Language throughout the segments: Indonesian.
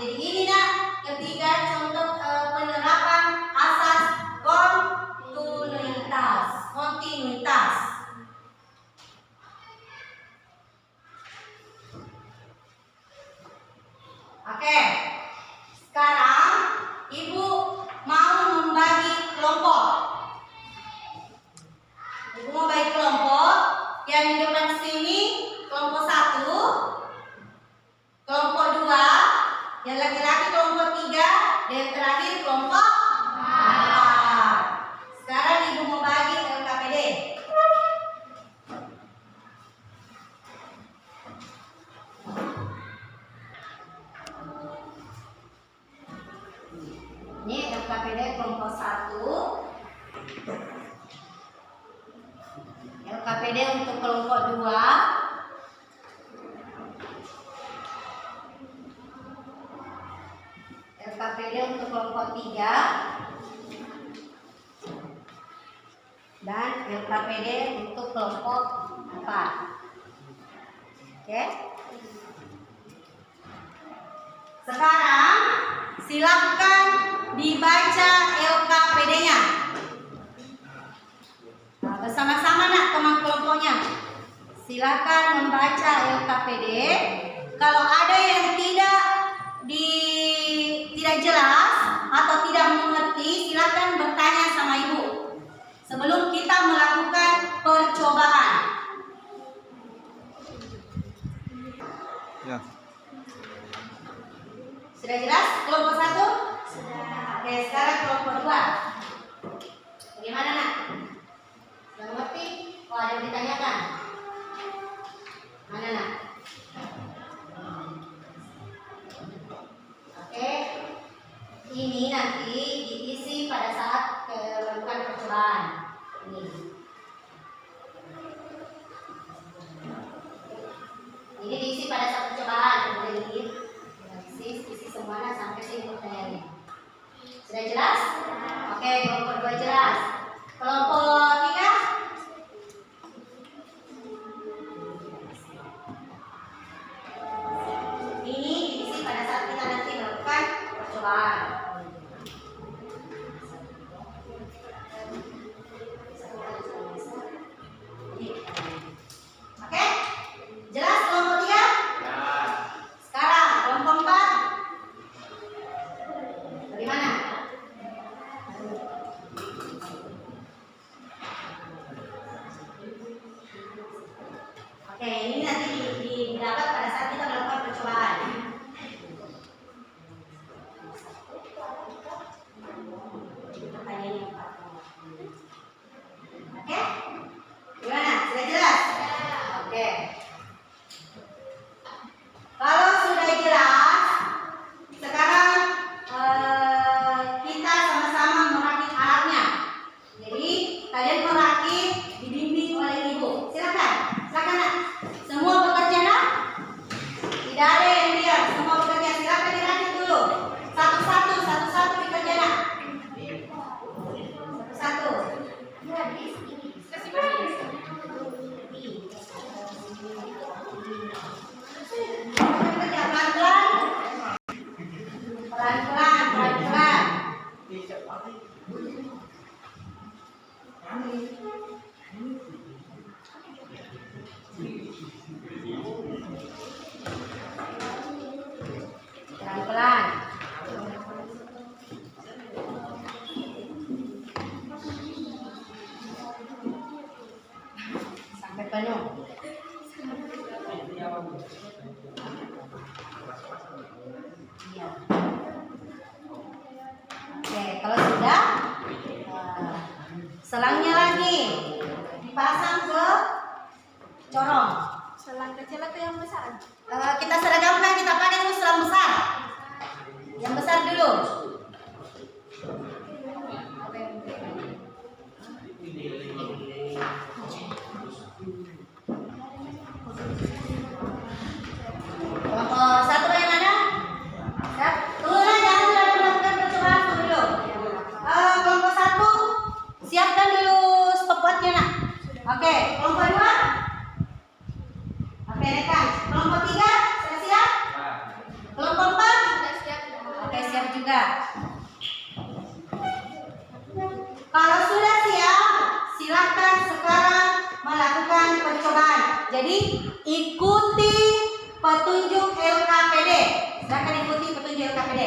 Jadi ini nak ketiga contoh penerapan asas kontinuitas. Oke. Sekarang Ibu mau membagi kelompok. Ibu mau bagi kelompok. Yang di depan sini kelompok 1, kelompok 2, yang laki-laki kelompok 3, dan yang terakhir kelompok 4. Sekarang Ibu mau bagi LKPD. Ini LKPD kelompok 1. LKPD untuk kelompok 2. LKPD untuk kelompok 3. Dan LKPD untuk kelompok 4. Oke. Sekarang silakan dibaca LKPD-nya. Bersama-sama nak teman kelompoknya. Silakan membaca LKPD. Kalau ada yang tidak jelas atau tidak mengerti, silakan bertanya sama Ibu sebelum kita melakukan percobaan. Ya. Sudah jelas kelompok 1? Sudah. Oke, sekarang kelompok 2. Bagaimana nak? Sudah mengerti? Oh, ada yang ditanyakan? Mana nak? Oke. Ini nanti diisi pada saat melakukan percobaan. Ini diisi pada saat percobaan. Kemudian ini isi semuanya sampai sini pertanyaannya. Sudah jelas? Oke, kelompok 2 jelas. Kelompok 3? Ini diisi pada saat kita nanti melakukan percobaan. Oke? Jelas kelompok 3? Ya. Sekarang kelompok 4. Bagaimana? Oke, ini nanti didapat pada saat kita melakukan percobaan. Pertanyaan yang 4. Oke? Gimana? Sudah jelas? Oke. Kalau sudah jelas, sekarang kita sama-sama merakit alatnya. Jadi kalian merakit dibimbing oleh Ibu. Silakan nak. Semua bekerja nak? Tidak ada yang diam, semua bekerja. Silakan dirakit dulu. Satu-satu bekerja nak. Satu-satu. Bekerja pelan-pelan. Pelan-pelan. Sampai penuh. Iya. Oke, kalau sudah selangnya lagi dipasang ke corong. Selang kecil atau yang besar? Kita seragamkan, kita pakai dulu selang besar. Yang besar dulu. Kelompok 1 yang mana? Tunggu lah, jangan melakukan percobaan dulu. Kelompok 1 siapkan dulu stopwatchnya nak. Oke, kelompok 2. Oke, rekan. Kelompok 3 sudah siap? Kelompok 4 Sudah siap. Jadi ikuti petunjuk LKPD. Silakan ikuti petunjuk LKPD.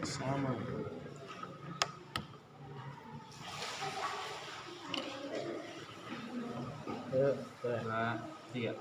Sama. Nah, iya.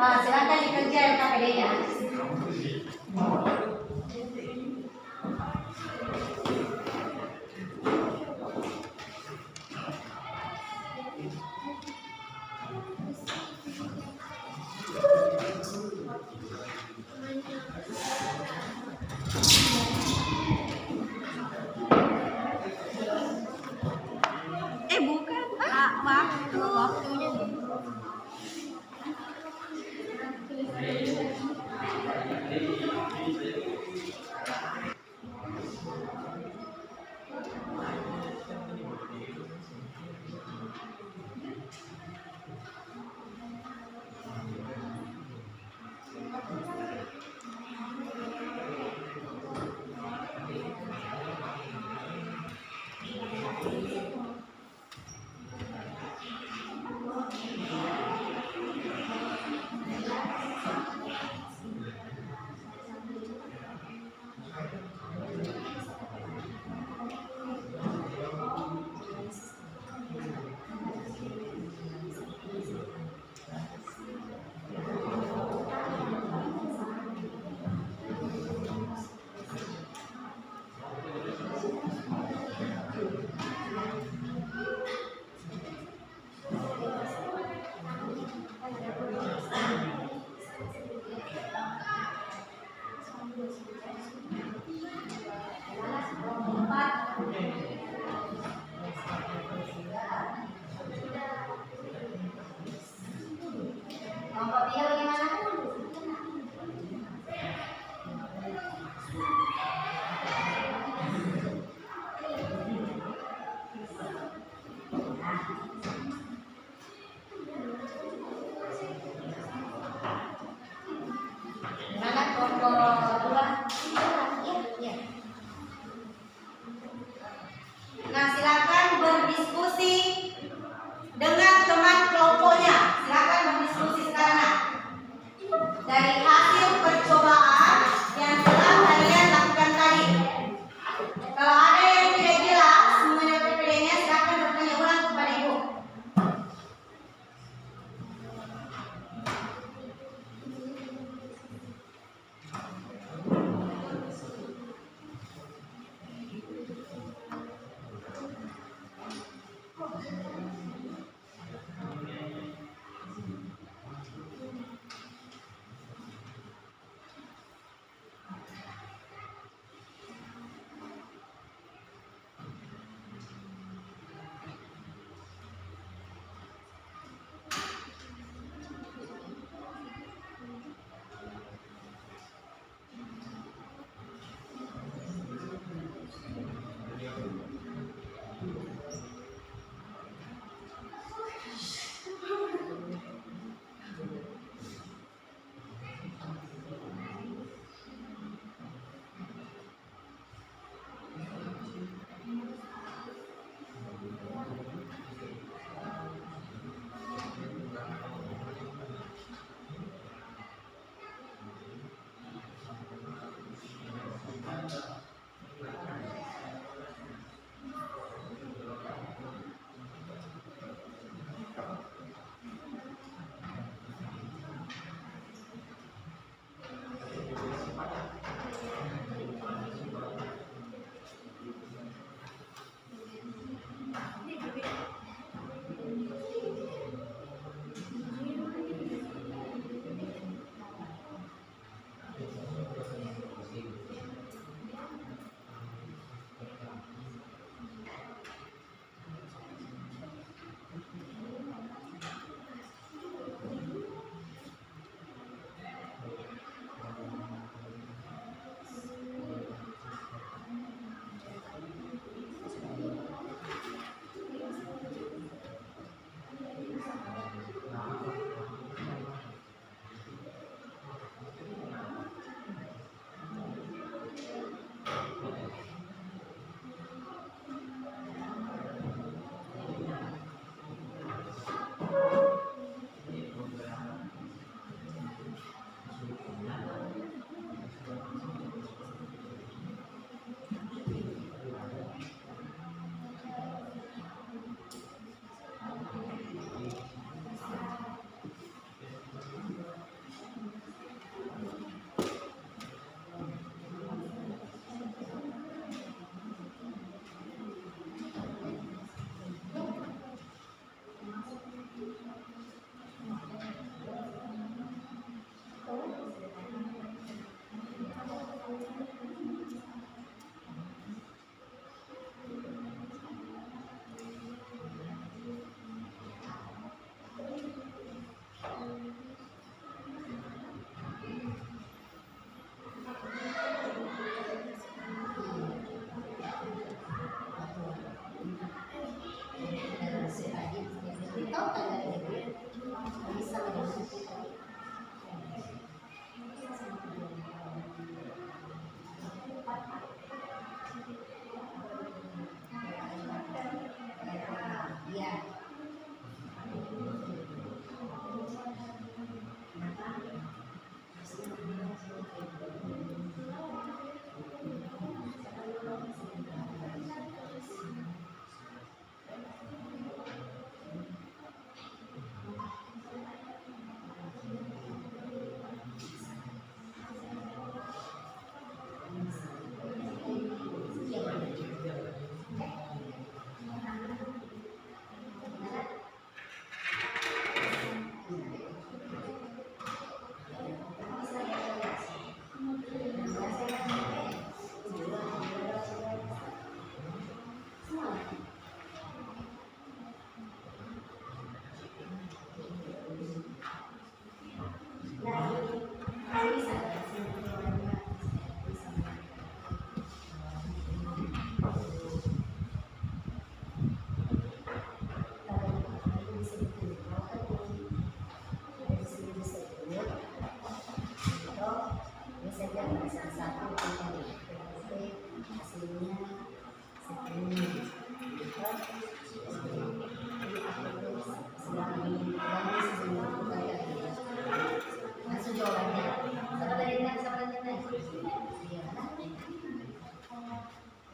Silakan dikerja LKPD-nya. Bukan. Waktunya. Kelompok 3 bagaimana?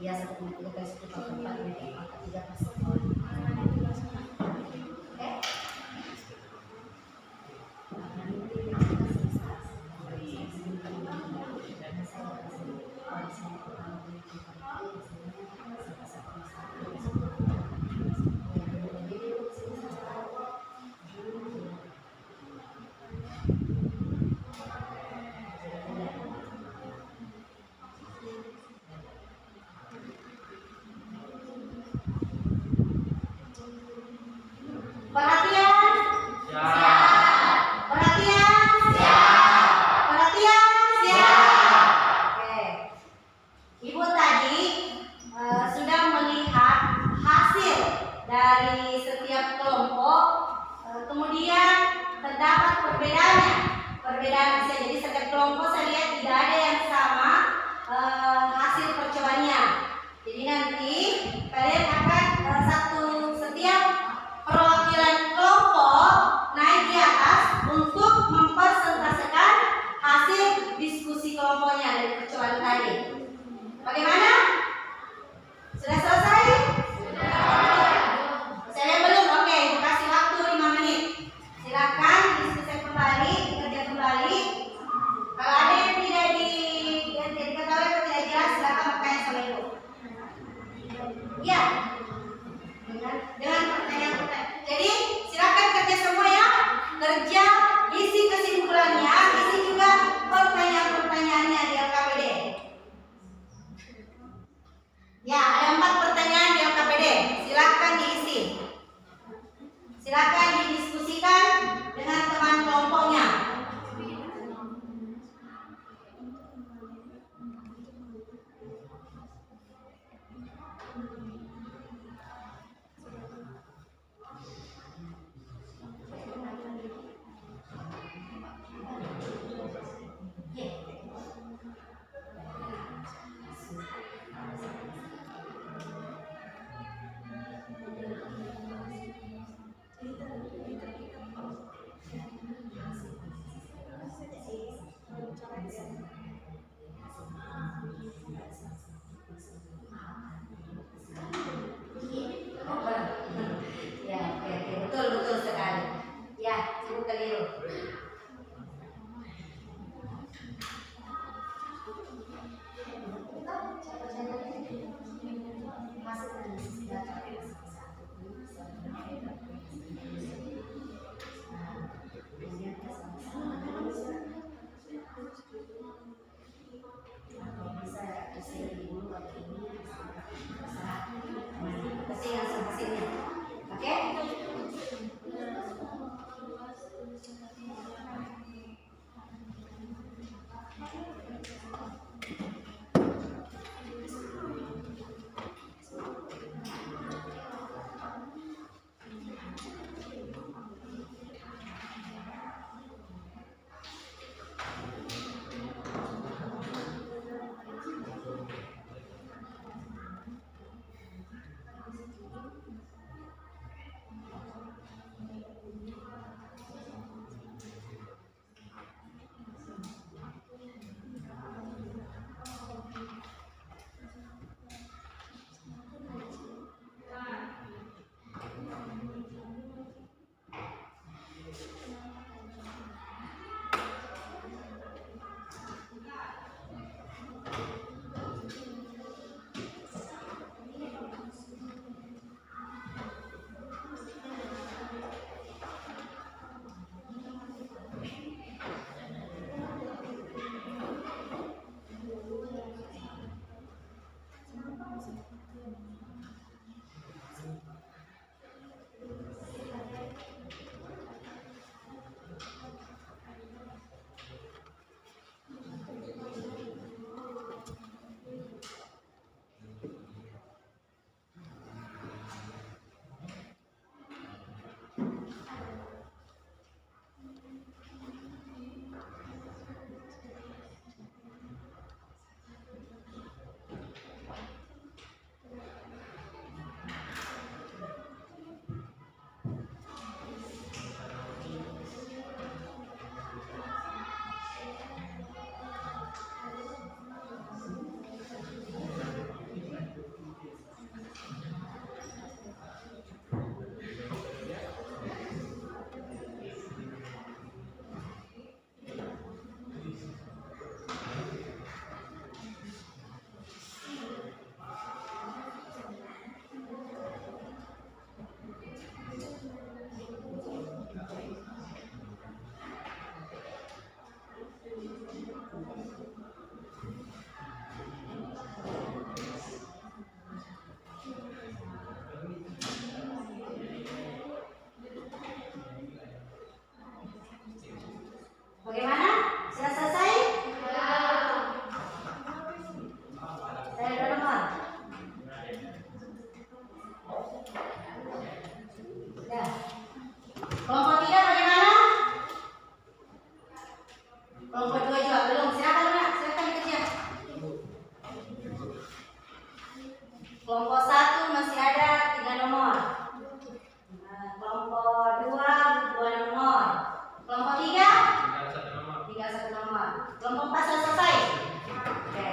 Ya 1,3 kali 10 pangkat 4 divided 4 pangkat 3 plus 1. Oke? Perhatian. Siap. Perhatian. Siap. Perhatian. Siap. Oke. Ibu tadi sudah melihat hasil dari setiap kelompok. Kemudian terdapat perbedaannya. Perbedaan bisa jadi setiap kelompok saya lihat tidak ada yang sama hasil percobaannya. Jadi nanti kalian akan setiap perwakilan kelompok naik di atas untuk mempresentasikan hasil diskusi kelompoknya dari percobaan tadi. Bagaimana? Sudah selesai? Sudah. Saya belum. Oke, kasih waktu 5 menit. Silakan diskusi kembali, dikerja kembali. Kalau ada yang tidak diketahui atau tidak jelas, silakan bertanya sama ibu. Bagaimana? Sudah selesai? Saya udah nomor. Ya. Kelompok 3 bagaimana? Kelompok 2 juga belum. Silakan Luna, silakan dikerja. Kelompok 1 masih ada 3 nomor. Nah, kelompok 2 2 nomor. Kelompok 3 tinggal 1 nomor. Kelompok 4 sudah selesai. Oke.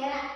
Ya,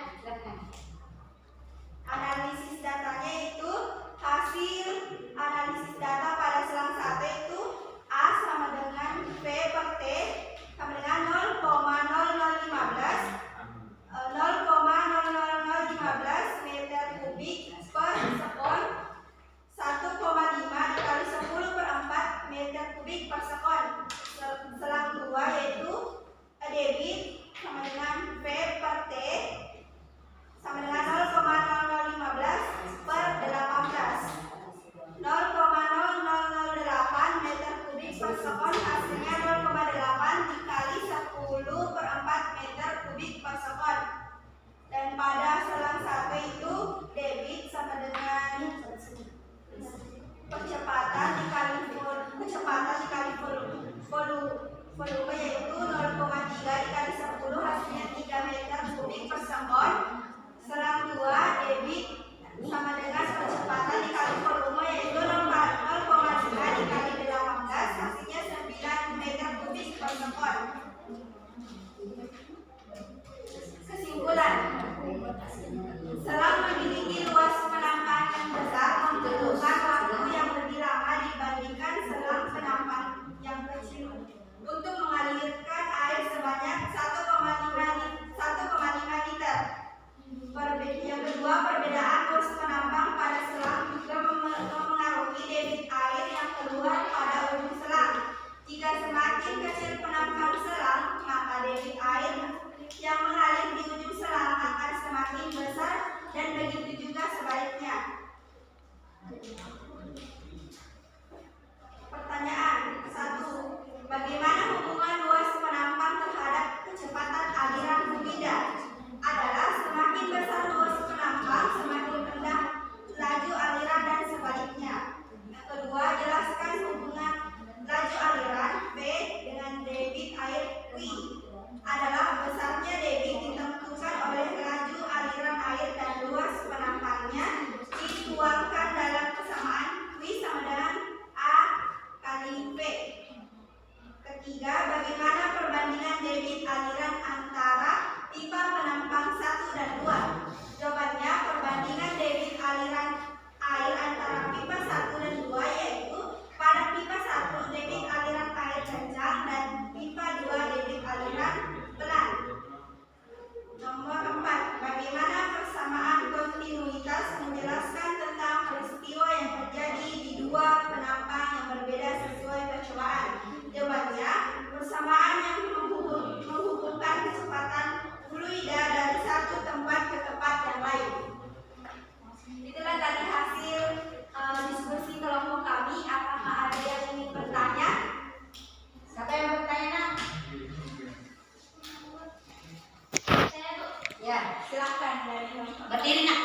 Ya, Silakan dari kelompok. berdiri nak.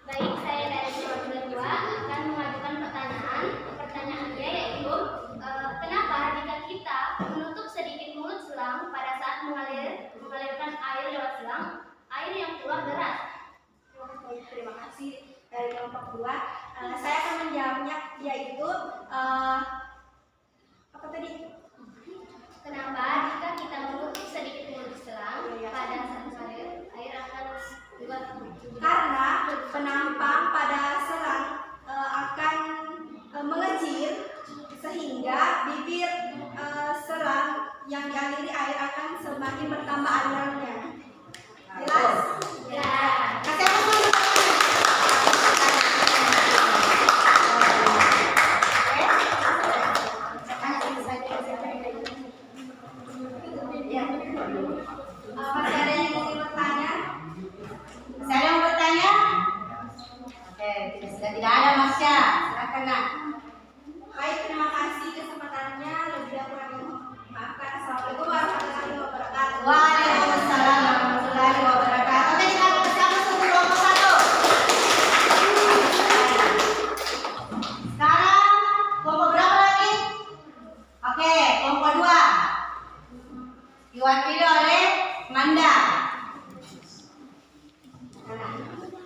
Baik, saya dari kelompok 2 akan mengajukan pertanyaan. Pertanyaannya yaitu, kenapa jika kita menutup sedikit mulut selang pada saat mengalirkan air lewat selang, air yang keluar deras? Terima kasih dari kelompok 2. Saya akan menjawabnya yaitu apa tadi? Kenapa jika kita menutup sedikit mulut selang pada saat mengalir, air akan keluar? Karena penampang pada selang akan mengecil sehingga bibir selang yang dialiri air akan semakin bertambah alirannya. Jelas? Ya. Kasih apa dulu? Masih ada yang ingin bertanya? Saya yang bertanya. Oke, tidak ada Masya. Silakan nak. Baik, terima kasih kesempatannya. Lebih dan kurangnya maafkan. Assalamualaikum warahmatullahi wabarakatuh. Waalaikumsalam warahmatullahi wabarakatuh. Oke, kita bersama satu kelompok 1. Sekarang kelompok berapa lagi? Oke, kelompok 2. Diwakili oleh Manda.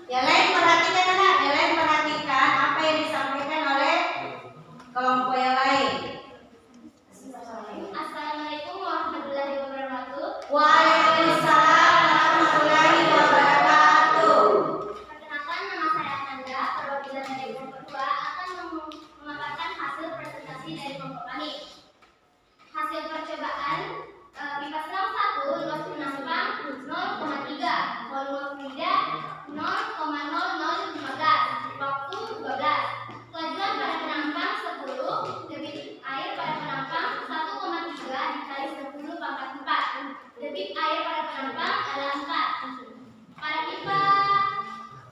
Yang lain perhatikan anak, yang lain perhatikan apa yang disampaikan oleh kelompok yang lain. Assalamualaikum warahmatullahi wabarakatuh. Waalaikumsalam warahmatullahi wabarakatuh. Perkenalkan, nama saya Amanda. Perwakilan dari kelompok 2 akan memaparkan hasil presentasi dari kelompok kami. Hasil percobaan pipa selang 1 los penampang 0,3, volume fluida 0,0015, waktu 12. Kelajuan pada penampang 10, debit air pada penampang 1,3 dikali 10 pangkat 4. Debit air pada penampang adalah 4. Pada pipa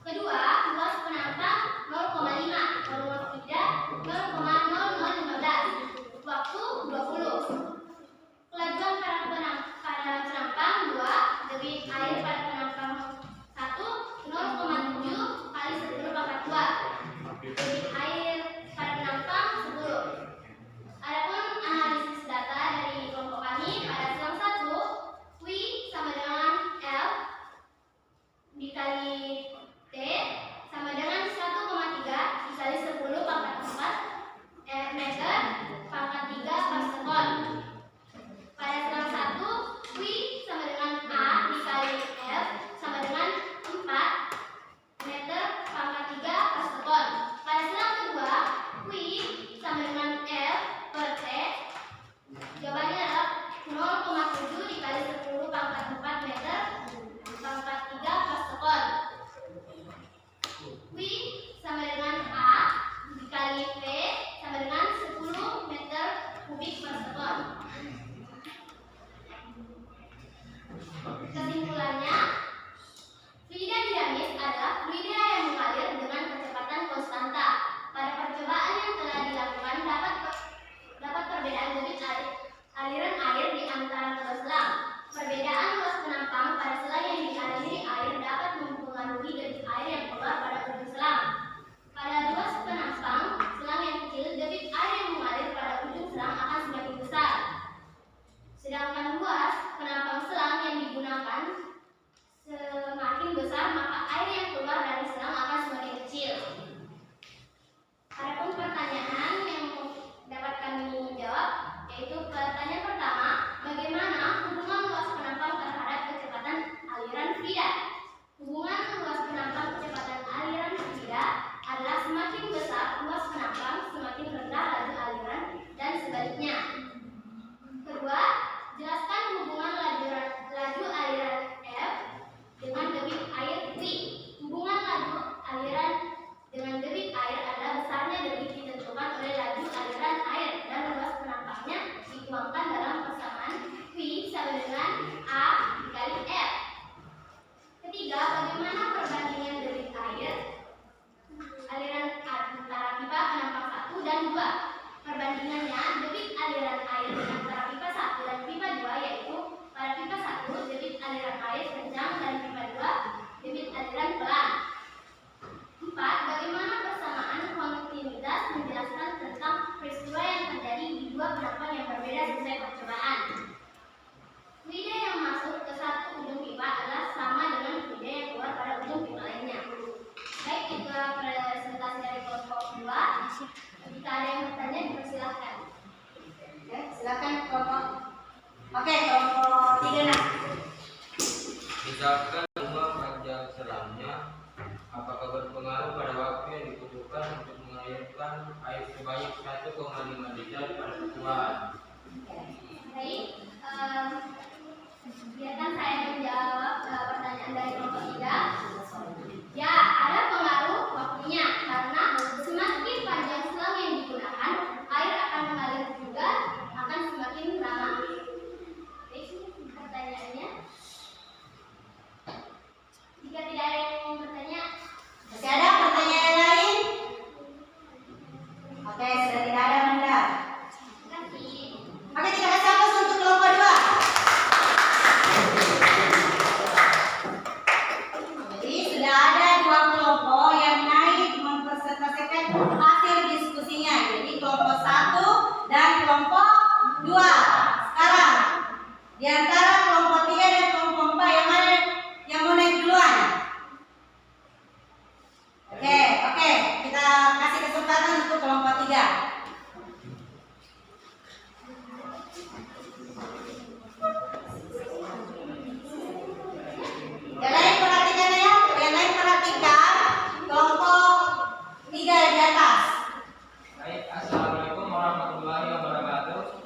kedua, luas penampang 0,5, volume fluida 0,0015, waktu 20. Kelajuan pada penampang 2, debit air pada penampang 1 0,7 kali 10 pangkat 2. Debit air pada penampang 10. Adapun analisis data dari kelompok kami pada selang 1, Q sama dengan L, Misalkan lubang panjang selangnya, apakah berpengaruh pada waktu yang dibutuhkan untuk mengalirkan air sebanyak 1,5 liter pada kebutuhan? Baik, biarkan saya menjawab pertanyaan dari kelompok 3. Ya, ada pengaruh waktunya karena semakin panjang selang yang digunakan, air akan mengalir juga akan semakin lama. Baik, pertanyaannya. Jika tidak ada yang mau bertanya, Masih ada pertanyaan lain? Oke, sudah tidak ada Bunda. terima kasih. Oke, kita kasih aplaus untuk kelompok 2. Jadi sudah ada 2 kelompok yang naik mempresentasikan hasil diskusinya. Jadi kelompok 1 dan kelompok 2. Sekarang di antara kelompok 3 dan kelompok 4 yang mana yang mau naik duluan? Oke, kita kasih kesempatan untuk kelompok 3. Yang lain perhatikan ya, yang lain perhatikan kelompok 3 di atas. Baik, assalamualaikum warahmatullahi wabarakatuh.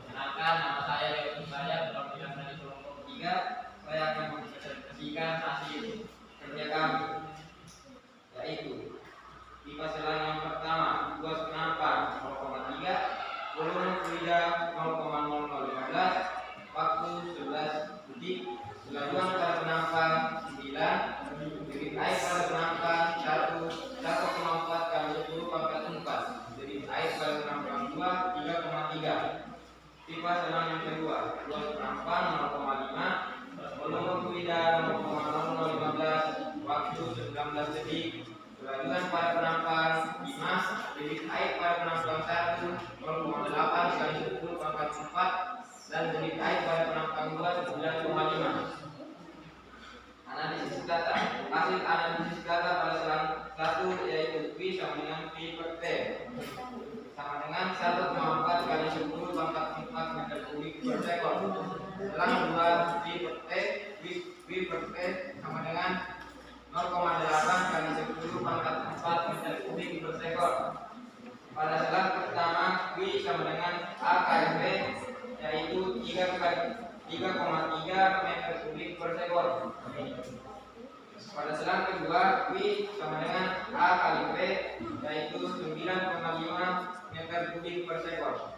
Perkenalkan, nama saya Leon Saya, perwakilan dari kelompok 3. Saya akan mempresentasikan hasil kerja kami, yaitu pipa selang yang pertama, luas penampungan 0,3, volume fluida 0,0015, waktu 11 detik, kelajuan pada penampang 9, debit air pada penampang 1,4 kali 10 pangkat 4, debit air pada penampang 2 3,3. Pipa selang yang kedua, luas penampang 0,5, volume fluida 0,0015, waktu 19 detik, kelajuan pada penampang 5, debit air pada penampang 1 0,8 kali 10 pangkat 4, dan debit air pada penampang 2 9,5. Analisis data. Hasil analisis data pada selang 1 yaitu V sama dengan V per T sama dengan 1,4 kali 10 pangkat 4 meter kubik per sekon. Selang 2 V per T, V per T sama dengan 0,8 kali 10 pangkat 4 meter kubik per sekon. Pada selang pertama V sama dengan A kali V yaitu 3,3 meter kubik per sekon. Pada selang kedua V sama dengan A kali V yaitu 9,5 meter kubik per sekon.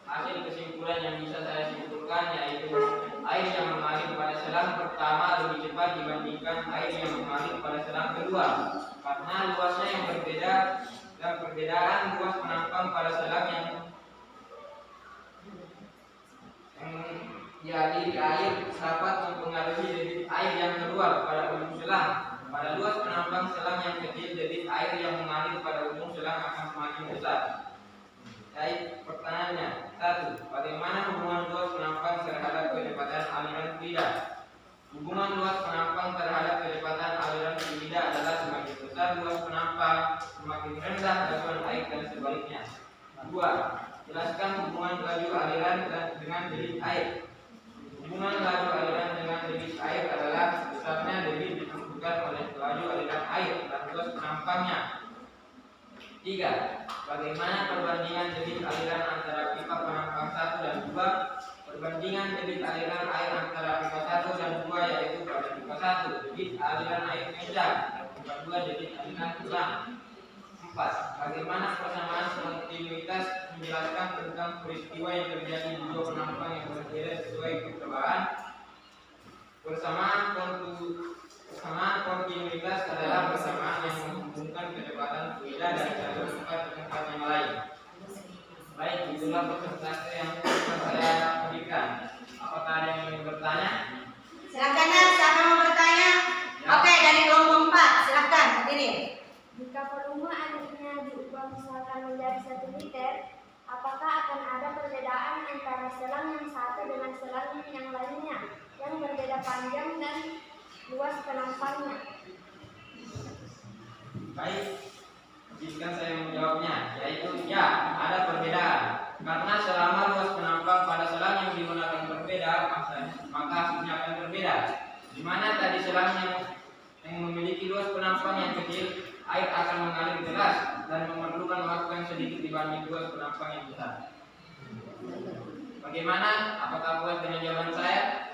Hasil kesimpulan yang bisa saya simpulkan yaitu air yang mengalir pada selang pertama lebih cepat dibandingkan air yang mengalir pada selang kedua karena luasnya yang berbeda dan perbedaan luas penampang pada selang yang jadi air dapat mempengaruhi debit air yang keluar pada ujung selang. Pada luas penampang selang yang kecil, debit air yang mengalir pada ujung selang akan semakin besar. Baik, pertanyaannya 1. Bagaimana hubungan luas penampang terhadap kecepatan aliran fluida? Hubungan luas penampang terhadap kecepatan aliran fluida adalah semakin besar luas penampang, semakin rendah lajuan air dan sebaliknya. 2. Jelaskan hubungan laju aliran dengan debit air. Hubungan laju aliran dengan debit air adalah besarnya debit ditentukan oleh laju aliran air dan luas penampangnya. 3. Bagaimana perbandingan debit aliran antara pipa penampang 1 dan 2? Perbandingan debit aliran air antara pipa 1 dan 2 yaitu pada pipa 1 debit aliran air meja dan pipa 2 debit aliran kurang. 4. Bagaimana persamaan kontinuitas menjelaskan tentang peristiwa yang terjadi di dua penampang yang berbeda sesuai percobaan? Persamaan kontinuitas adalah persamaan yang menghubungkan kecepatan fluida dari satu tempat ke tempat yang lain. Baik, itulah presentasi yang saya berikan. Apakah ada yang ingin bertanya? Silakan ya, siapa mau bertanya? Oke, dari kelompok 4, silakan berdiri. Jika volume airnya diubah misalkan menjadi 1 liter, apakah akan ada perbedaan antara selang yang satu dengan selang yang lainnya yang berbeda panjang dan luas penampangnya? Baik, izinkan saya menjawabnya, yaitu ya, ada perbedaan karena selang selang yang memiliki luas penampang yang kecil, air akan mengalir deras dan memerlukan waktu yang sedikit dibanding luas penampang yang besar. Bagaimana? Apakah puas dengan jawaban saya?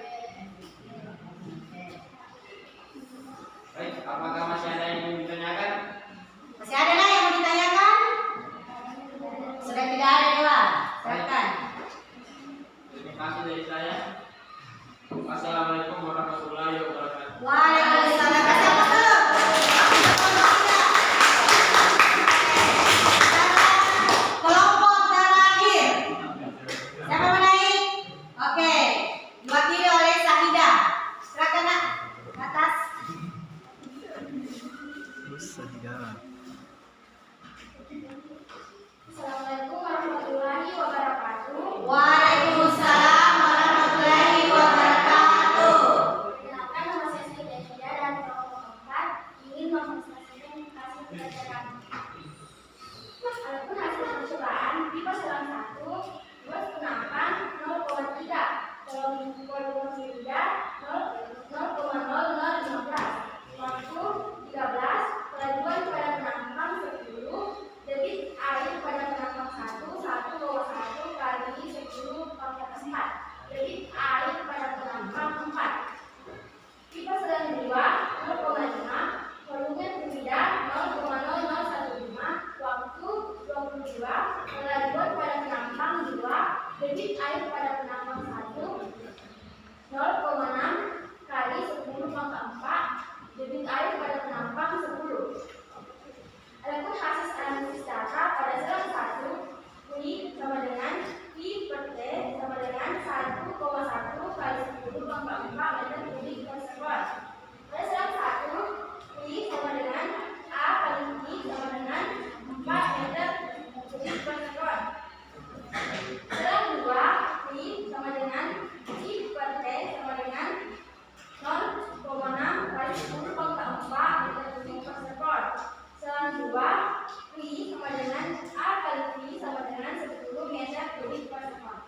Baik, apakah masih ada yang ingin ditanyakan? Masih ada lah yang mau ditanyakan? Sudah tidak ada dewa. Silakan. Terima kasih dari saya. Wassalamualaikum warahmatullahi wabarakatuh. Waalaikumsalam. Kelompok terakhir. Siapa mau naik? Oke. Diwakili oleh Sahida. Silakan nak. Ke atas. Assalamualaikum warahmatullahi wabarakatuh. Waalaikumsalam warahmatullahi wabarakatuh. Perkenalkan, nama saya Saidah Syeda dan kelompok 4 ingin mempresentasikan hasil pelajaran. Adapun hasil percobaan pipa selang 1, luas penampang 0,3, volume silinder 0,0015, waktu 13, kelajuan pada penampang 10, debit air pada penampang 1 kali 10 pangkat 4, debit air pada penampang 4. Pipa selang 2 0,5, volume silinder 0,0015, waktu 22, kelajuan pada penampang 2, debit air pada penampang 1 0,6 kali 10 pangkat 4, debit air pada penampang 10. Adapun hasil analisis data pada selang 1, I sama dengan I per T sama dengan 1,1 kali 10 pangkat 4 meter kubik per sekon. Pada selang 1, I sama dengan A kali I sama dengan 4 meter kubik per sekon. Selang 2, I sama dengan I per T sama dengan 0,6 kali 10 pangkat 4 meter kubik per sekon. Selang 2, I sama dengan A kali I sama dengan 10 meter kubik per sekon.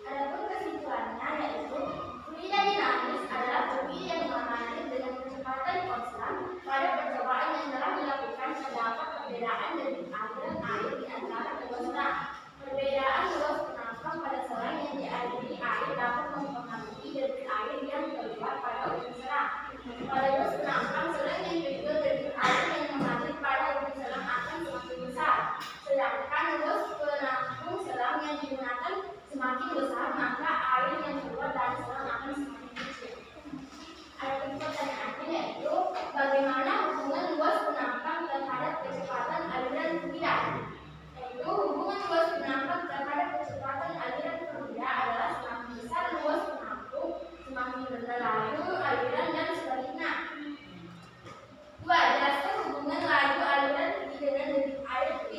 Adapun kesimpulannya yaitu fluida dinamis adalah fluida yang mengalir dengan kecepatan konstan. Pada percobaan yang telah dilakukan terdapat perbedaan dari aliran air di antara kedua selang. Perbedaan luas penampang pada selang yang dialiri air dapat mempengaruhi debit air yang keluar pada ujung selang. Pada luas penampang selang yang kecil, debit air yang mengalir pada ujung selang akan semakin besar. Sedangkan luas penampung selang yang digunakan semakin besar, maka air yang keluar dari selang akan semakin kecil. Ada pertanyaannya yaitu bagaimana hubungan luas penampang terhadap kecepatan aliran fluida? Yaitu hubungan luas penampang terhadap kecepatan aliran fluida adalah semakin besar luas penampung, semakin rendah laju aliran dan sebaliknya. 2. Jelaskan hubungan laju aliran dengan debit air P.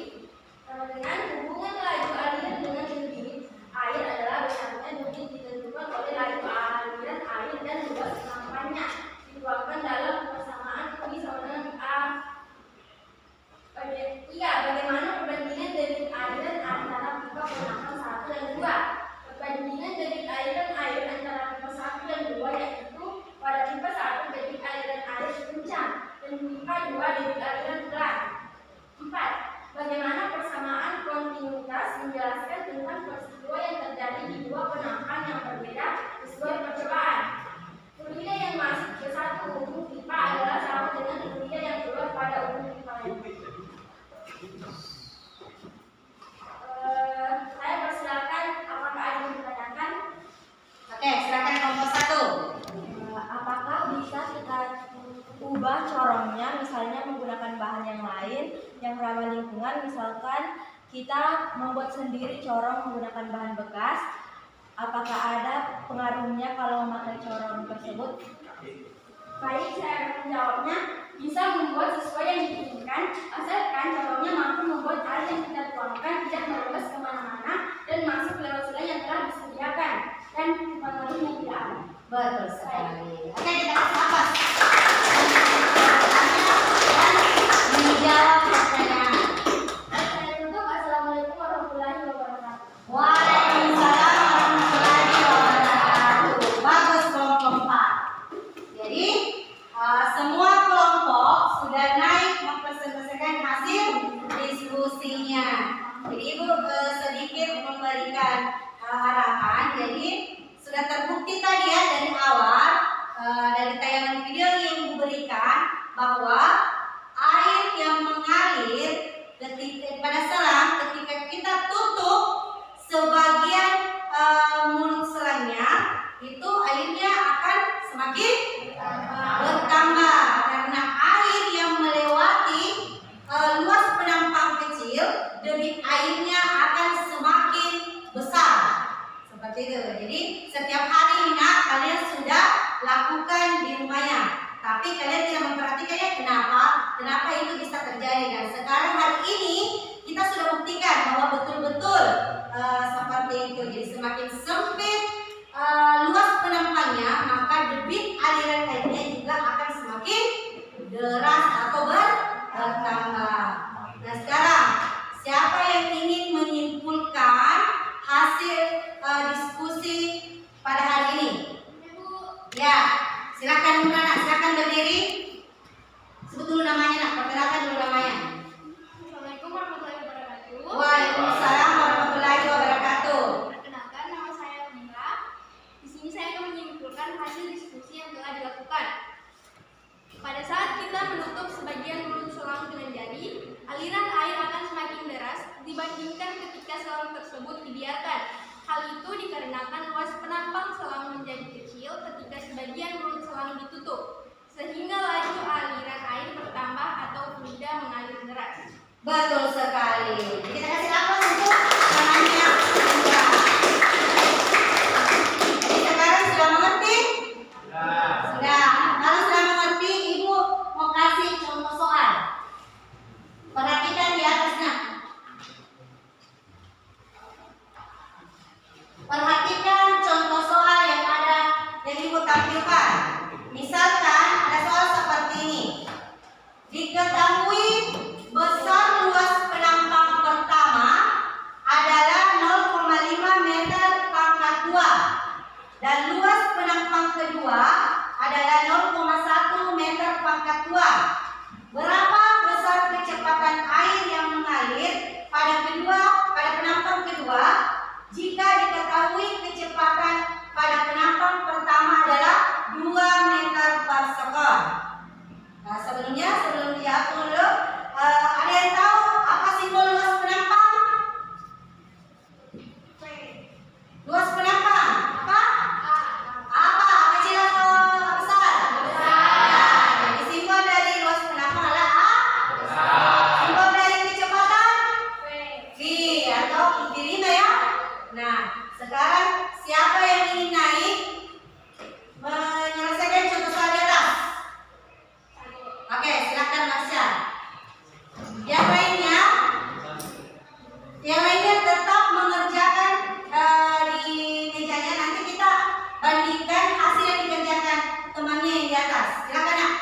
Sama dengan hubungan laju aliran dengan debit air adalah besarnya debit ditentukan oleh laju aliran air dan luas penampangnya. Dituangkan dalam persamaan Q sama dengan A. 3. Bagaimana perbandingan debit aliran antara pipa penampang 1 dan 2? Perbandingan debit aliran air antara pipa 1 dan 2 yaitu pada pipa 1 debit aliran air kencang dan pipa 2 debit aliran pelan. 4. Bagaimana persamaan kontinuitas menjelaskan tentang peristiwa yang terjadi di dua penampang yang berbeda sesuai percobaan. Fluida yang masuk ke satu ujung pipa adalah sama dengan fluida yang keluar pada ujung pipa lain. Saya persilakan, apakah ada yang ditanyakan? Oke, silakan kelompok 1. Apakah bisa kita ubah corongnya, misalnya menggunakan bahan yang lain yang ramah lingkungan, misalkan kita membuat sendiri corong menggunakan bahan bekas? Apakah ada pengaruhnya kalau memakai corong tersebut? Baik, saya akan menjawabnya. Bisa membuat sesuai yang diinginkan, asalkan corongnya mampu membuat air yang kita tuangkan tidak merembes kemana-mana dan masuk lewat selang yang telah disediakan dan pengaruhnya tidak ada. Betul sekali. Oke, kita kasih nafas. Menjawab pertanyaan. Saya tutup. Assalamualaikum warahmatullahi wabarakatuh. Waalaikumsalam warahmatullahi wabarakatuh. Bagus kelompok 4. Jadi sedikit memberikan arahan. Jadi sudah terbukti tadi ya dari awal dari tayangan video yang Ibu berikan bahwa air yang mengalir pada selang ketika kita tutup sebagian mulut selangnya, itu airnya akan semakin bertambah karena air yang melewati luas penampang kecil, debit airnya akan semakin besar. Seperti itu. Jadi setiap hari kalian sudah lakukan di rumahnya, tapi kalian tidak memperhatikannya. Kenapa itu bisa terjadi? Dan sekarang hari ini kita sudah buktikan bahwa betul-betul seperti itu. Jadi semakin sempit luas penampangnya, maka debit aliran airnya juga akan semakin deras atau bertambah. Nah sekarang siapa yang ingin menyimpulkan hasil diskusi pada hari ini? Ya, silakan Nurana, silakan berdiri. Sebut dulu namanya, nak. Perkenalkan dulu namanya. Assalamualaikum warahmatullahi wabarakatuh. Waalaikumsalam warahmatullahi wabarakatuh. Perkenalkan, nama saya Mira. Di sini saya akan menyimpulkan hasil diskusi yang telah dilakukan. Pada saat kita menutup sebagian mulut selang dengan jari, aliran air akan semakin deras dibandingkan ketika selang tersebut dibiarkan. Hal itu dikarenakan luas penampang selang menjadi kecil ketika sebagian mulut selang ditutup, sehingga laju aliran air bertambah atau tidak mengalir deras. Betul sekali. Kita kasih aplaus untuk namanya. Jadi sekarang sudah mengerti? Sudah. Kalau sudah mengerti, Ibu mau kasih contoh soal. Perhatikan di atasnya. Perhatikan contoh soal yang ada yang Ibu tampilkan. Misalkan ada soal seperti ini. Diketahui besar luas penampang pertama adalah 0,5 meter pangkat 2 dan luas penampang kedua adalah 0,1 meter pangkat 2. Berapa besar kecepatan air yang mengalir pada penampang kedua jika diketahui kecepatan pada penampang pertama adalah 2 meter per second? Nah, sebelum dijawab dulu, ada yang tahu apa simbol luas penampang? Luas penampang apa? Apa? Kecil atau besar? Besar. Jadi simbol dari luas penampang adalah A. Besar. Simbol dari kecepatan? V atau V5 ya. Nah, sekarang siapa yang ingin naik menyelesaikan contoh soal di atas? Oke, silakan Masya. Yang lainnya tetap mengerjakan di mejanya. Nanti kita bandingkan hasil yang dikerjakan temannya yang di atas. Silakan nak.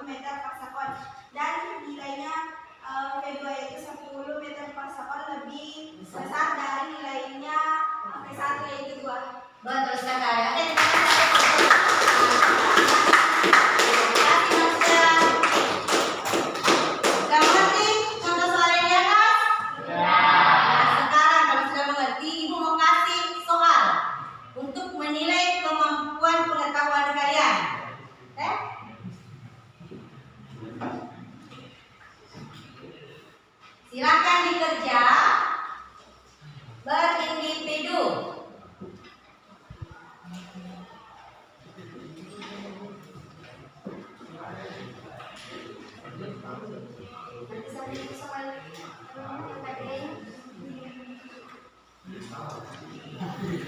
meter per sekon dan nilainya V2 itu 10 meter per sekon lebih besar dari nilainya V1 yaitu 2. Betul sekali. Oke, terima kasih. Sudah mengerti contoh soal yang di atas? Nah, sekarang kalau sudah mengerti, Ibu mau kasih soal untuk menilai kemampuan pengetahuan kalian. Oke? Silakan dikerja berindividu.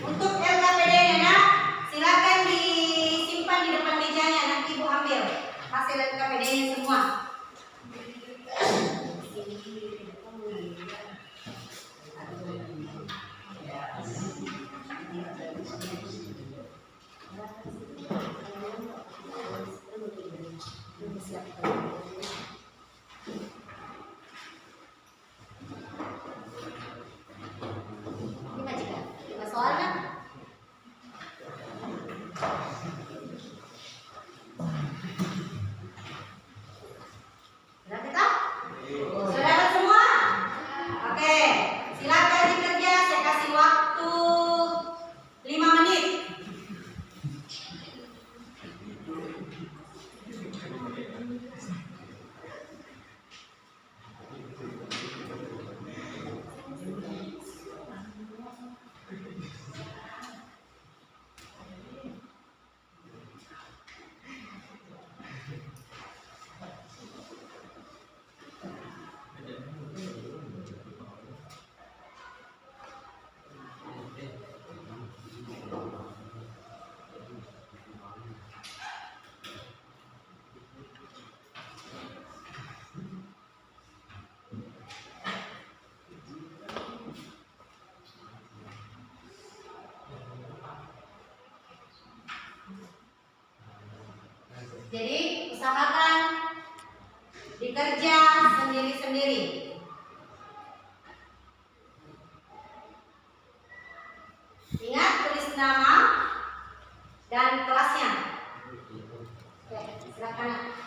Untuk LKPD-nya, nak, silakan disimpan di depan mejanya. Nanti Ibu ambil hasil LKPD-nya semua. Ini majikan, lima soal kan? Sudah kita? Sudah dapat semua? Oke, silakan dikerja. Saya kasih waktu 5 menit. Jadi usahakan dikerja sendiri-sendiri. Ingat tulis nama dan kelasnya. Oke, silakan.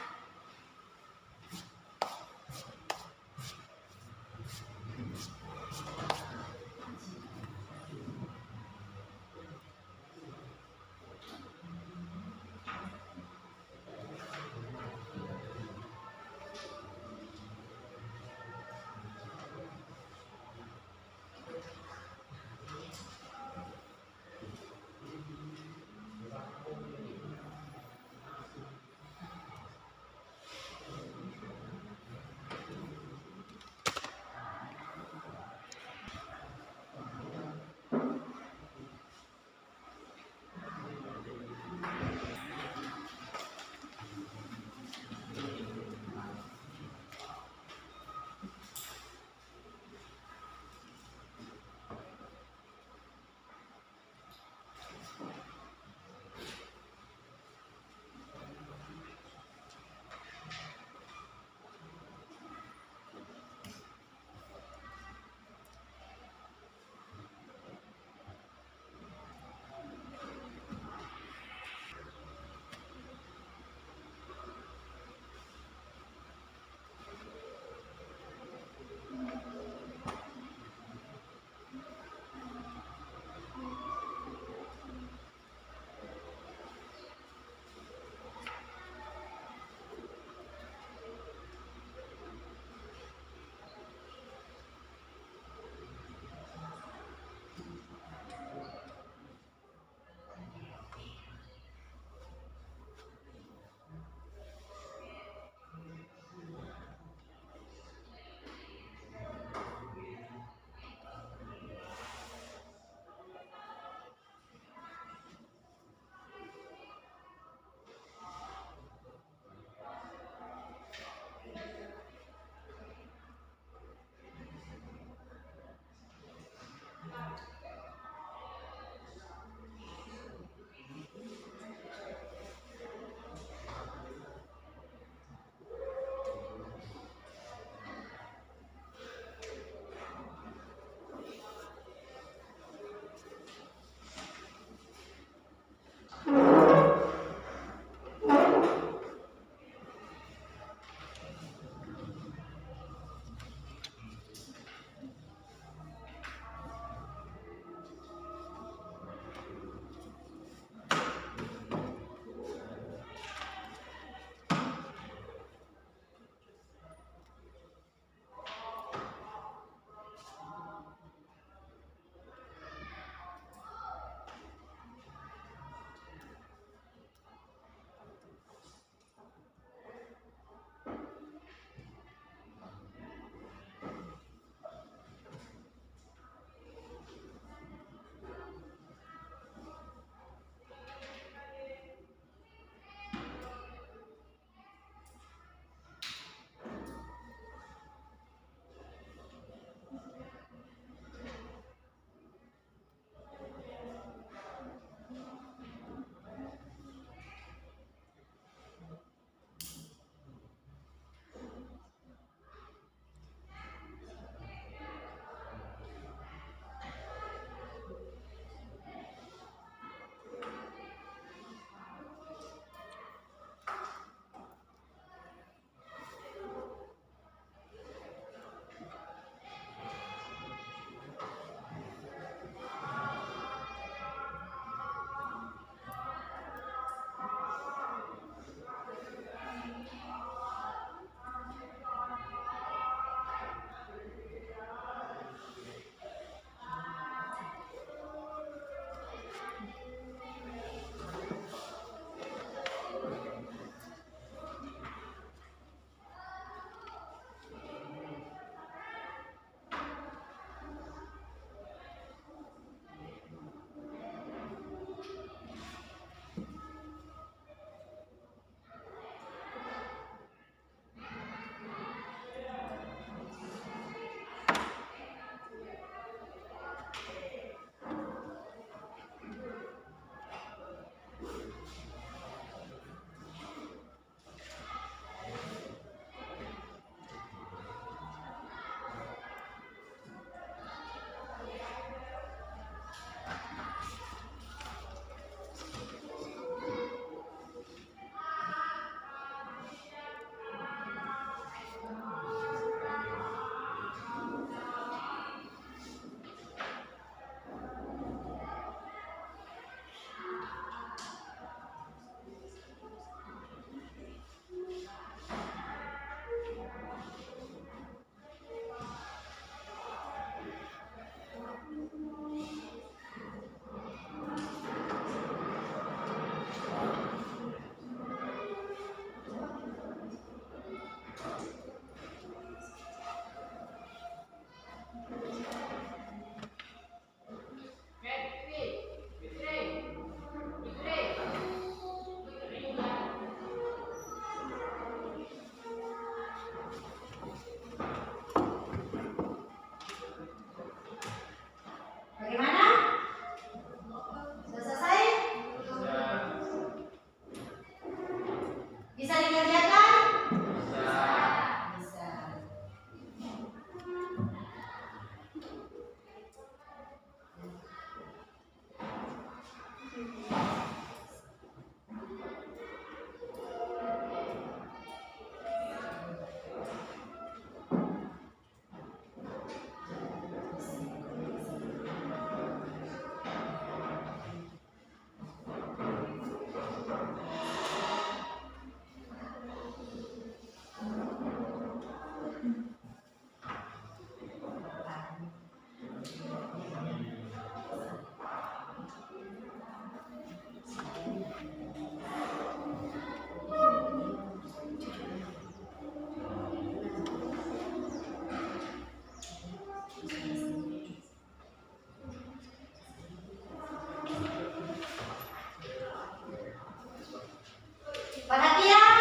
Perhatian.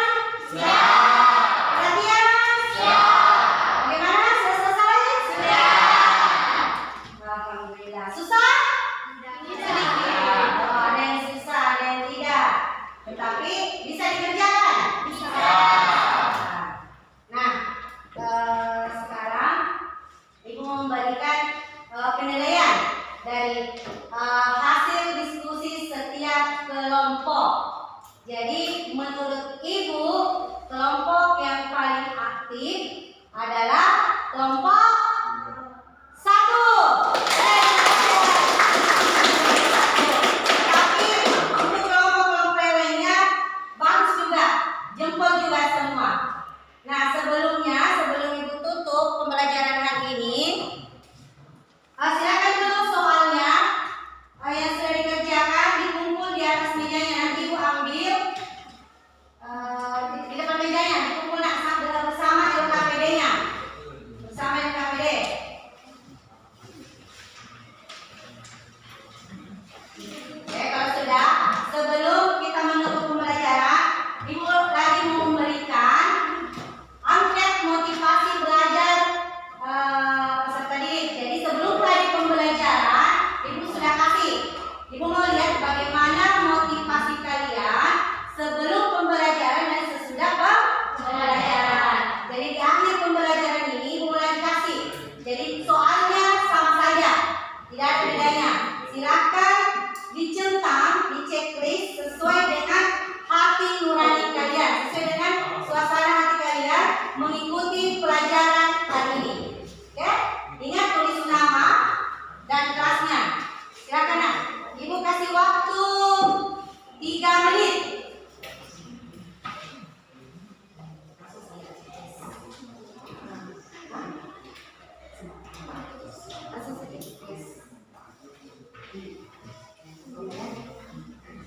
Perhatian. Bagaimana? Sudah selesai? Alhamdulillah. Susah? Sedikit. Oh, ada yang susah, ada yang tidak. Tetapi bisa dikerjakan? Bisa. Nah, sekarang Ibu memberikan penilaian dari hasil diskusi setiap kelompok. Jadi menurut Ibu, kelompok yang paling aktif adalah kelompok 1. Tapi untuk kelompok-kelompok lainnya bagus juga, jempol juga semua. Nah, sebelum Ibu tutup pembelajaran hari ini, silakan dulu soalnya yang sudah dikerjakan dikumpul di atas mejanya. Nanti Ibu ambil di depan mejanya, dikumpul bersama LKPD-nya, bersama LKPD. Oke, kalau sudah, sebelum kita menutup pembelajaran, Ibu lagi mau memberikan angket motivasi belajar peserta didik. Jadi sebelum tadi pembelajaran, Ibu sudah kasih. Ibu mau lihat bagaimana motivasi kalian sebelum pembelajaran dan sesudah pembelajaran. Jadi di akhir pembelajaran ini Ibu mulai kasih. Jadi soalnya sama saja, tidak ada bedanya. Silakan dicentang di checklist sesuai dengan hati nurani kalian, sesuai dengan suasana hati kalian mengikuti pelajaran hari ini. Oke? Ingat tulis nama dan kelasnya. Silakan Nak. Ibu kasih waktu 3 menit.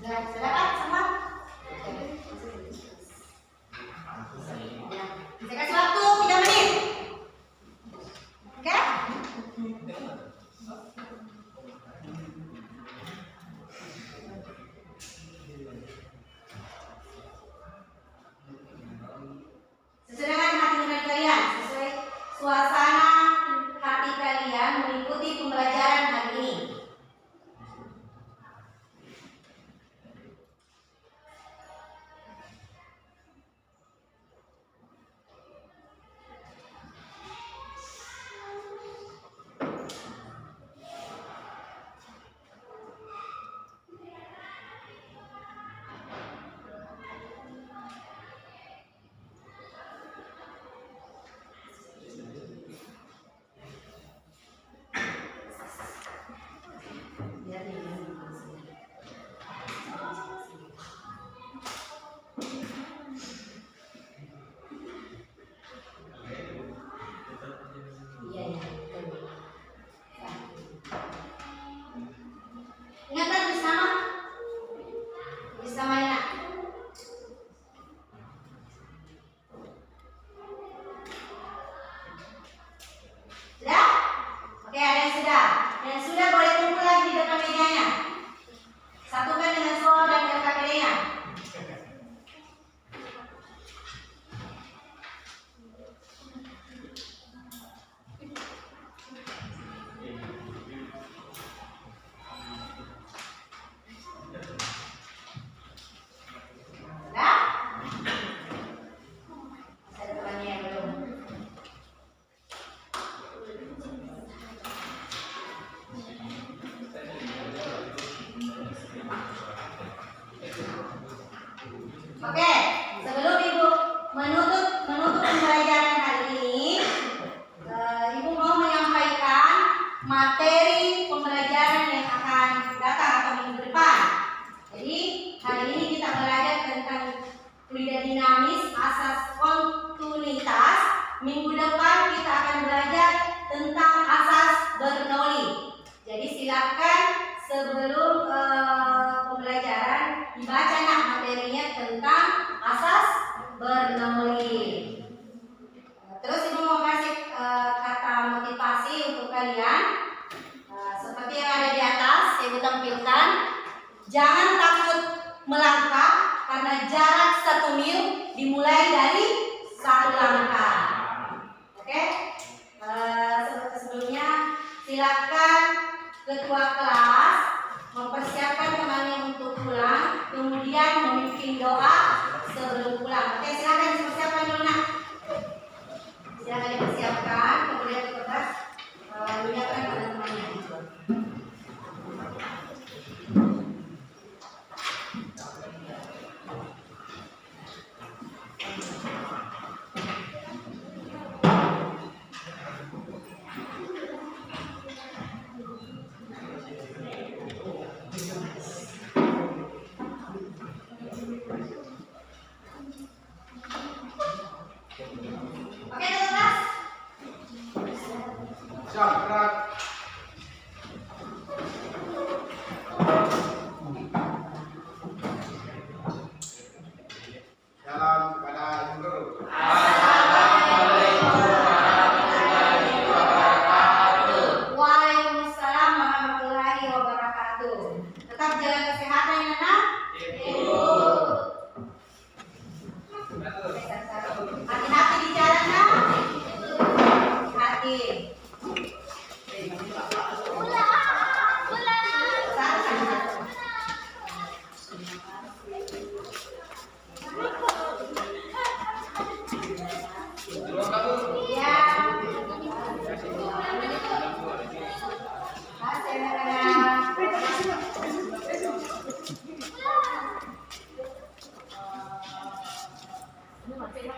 Silakan semua. Saya kasih waktu 3 menit. Oke? Jangan takut melangkah karena jarak 1 mil dimulai dari 1 langkah. Oke? Sebelumnya silakan ketua kelas mempersiapkan temannya untuk pulang, kemudian memimpin doa sebelum pulang. Oke, silakan dipersiapkan dulu nak. Silakan dipersiapkan, kemudian ketua kelas menyiapkan pada temannya. Oke, kelas. Siap, gerak. Salam kepada ibu guru. Waalaikumsalam warahmatullahi wabarakatuh. Tetap jaga kesehatan ya nak. Hati-hati di jalan nak. Hati. Ya.